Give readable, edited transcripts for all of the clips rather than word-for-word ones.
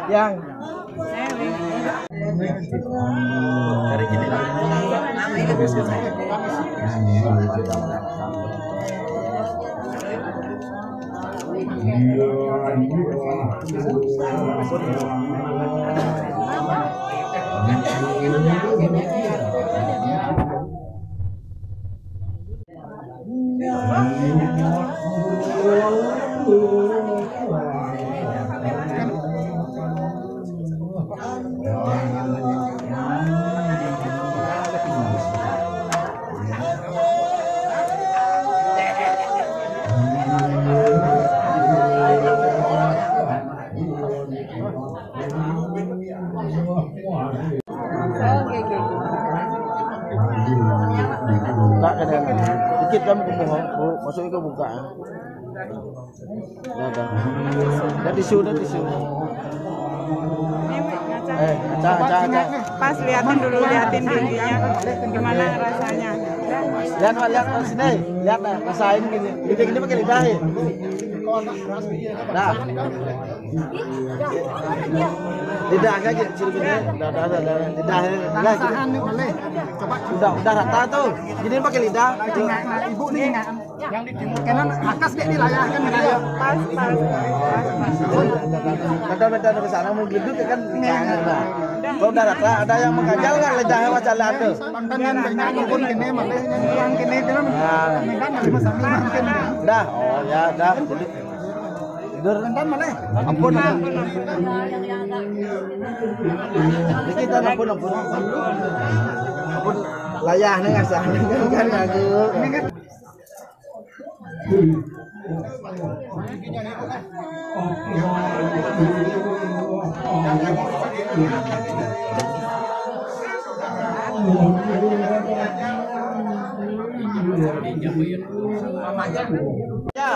Yang dari gini lah. jam ke pohon, masuk ke buka. Ada. Ada tisu. Ngaca. Pas liatin giginya, gimana rasanya? Lihat sini, lihat rasain gini. Gini pakai lidah ya. Nah. Lidah aja ciri gini. Lidah. Udah rata tuh. Gini pakai lidah. Ibu nih yang di timur kanan akas dia dilayahkan Pas. Beda ke sana mau gedut kan. Kalau udah rata ada yang mengganjal kan lidahnya macam ada. Pandan banyak pun gini malah yang gini kan. Kan ada masalah mungkin. Dah, oh ya dah. Tidur Pandan malah. Ampun. Kita ampun. Ampun layahnya ngasah kan aku. Ini kan ya.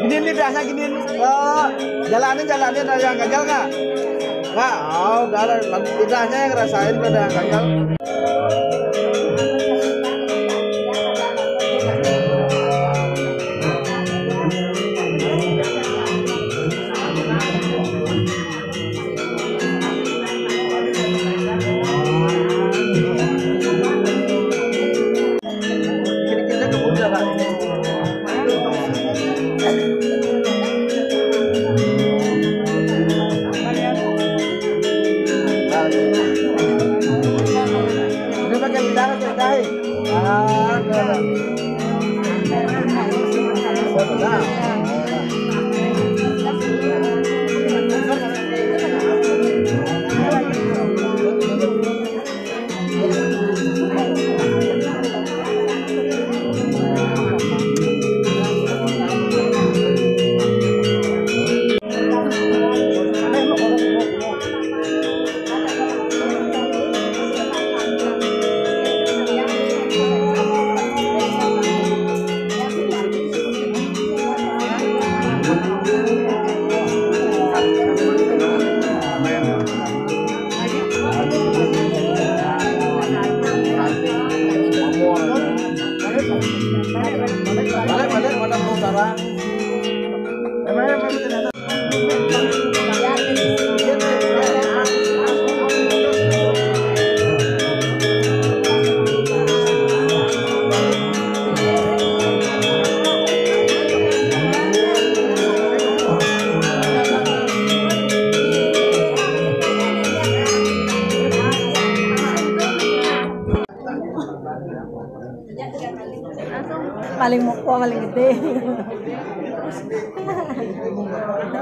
Gini biasa gini. Jalanin ada yang gagal nggak? Nggak. Oh, udah ada lidahnya yang ngerasain ada yang gagal. paling mukha paling gede.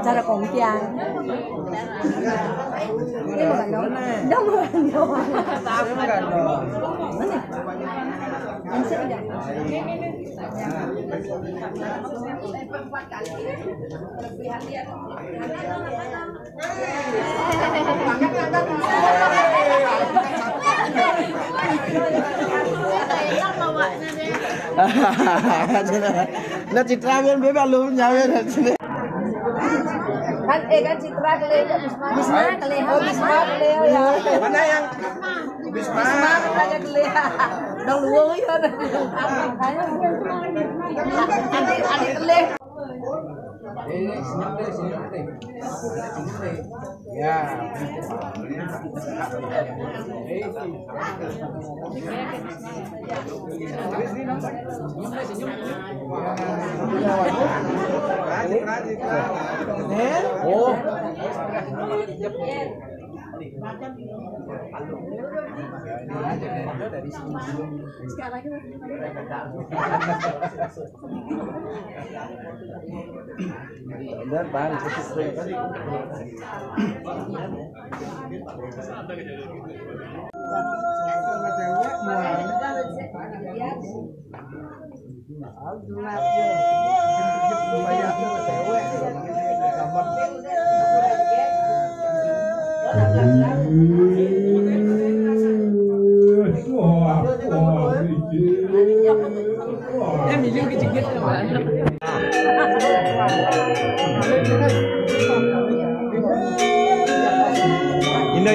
Cara kongkiang. Ini bukan dong. Dong bukan dong. Mana? Ini tidak. Nah Citra kan bebek lu nyawa dari sini. Kan Citra Bisma Keleo ya. Mana yang Bisma ada Keleo. Dong luang ya. Adik Keleo. Ya. Oh. Benar bang,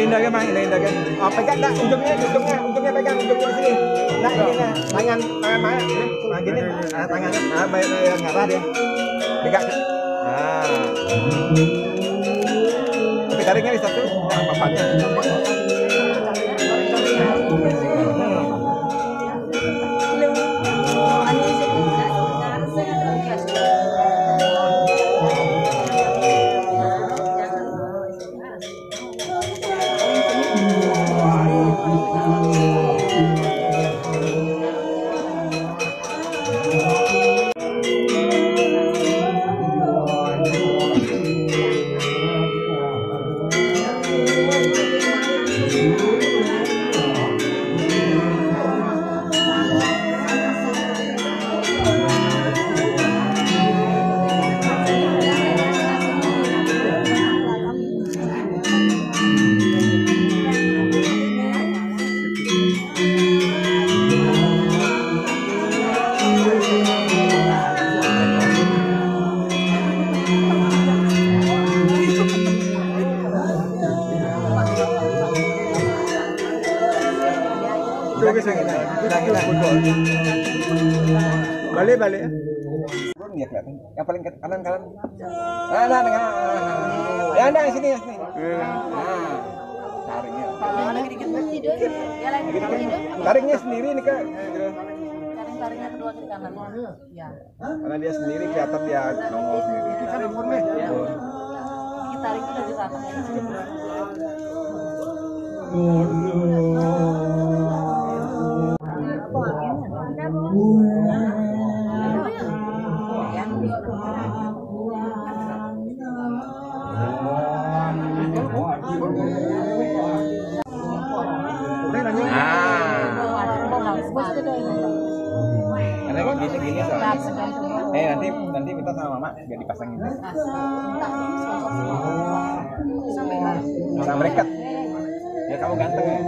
Indah kan bang, indah kan. Oh, pegang tak ujungnya pegang ujungnya di sini. Nah ini nah, tangan gini, tangannya, yang ngarah dia. Pegang. Nah, tapi taringnya di satu, papanya. Balik. Yang paling kanan. Nah, sini. Taringnya sendiri nih Kak. Taringnya kedua di kanan. Ya. Karena dia sendiri kelihatan dia nongol sendiri. Kita lembur nih. Tarik itu dari sana. Karena gini soalnya. Nanti minta sama mama biar dipasangin. Sama mereka. Ya kamu ganteng ya.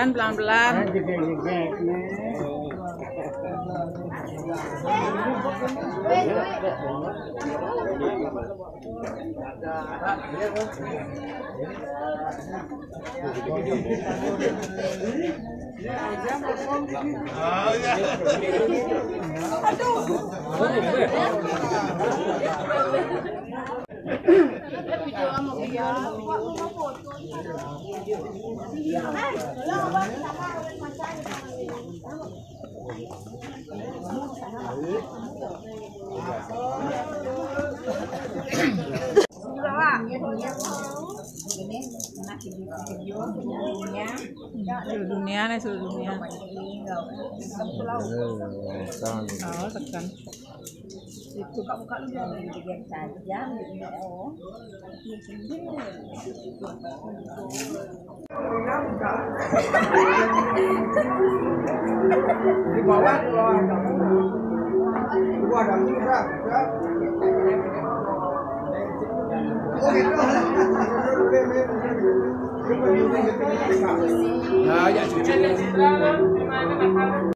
Pelan-pelan. Seluruh dunia nih, seluruh dunia. Oh, tekan. Itu buka lu saja. Di bawah Ya, ya cuci.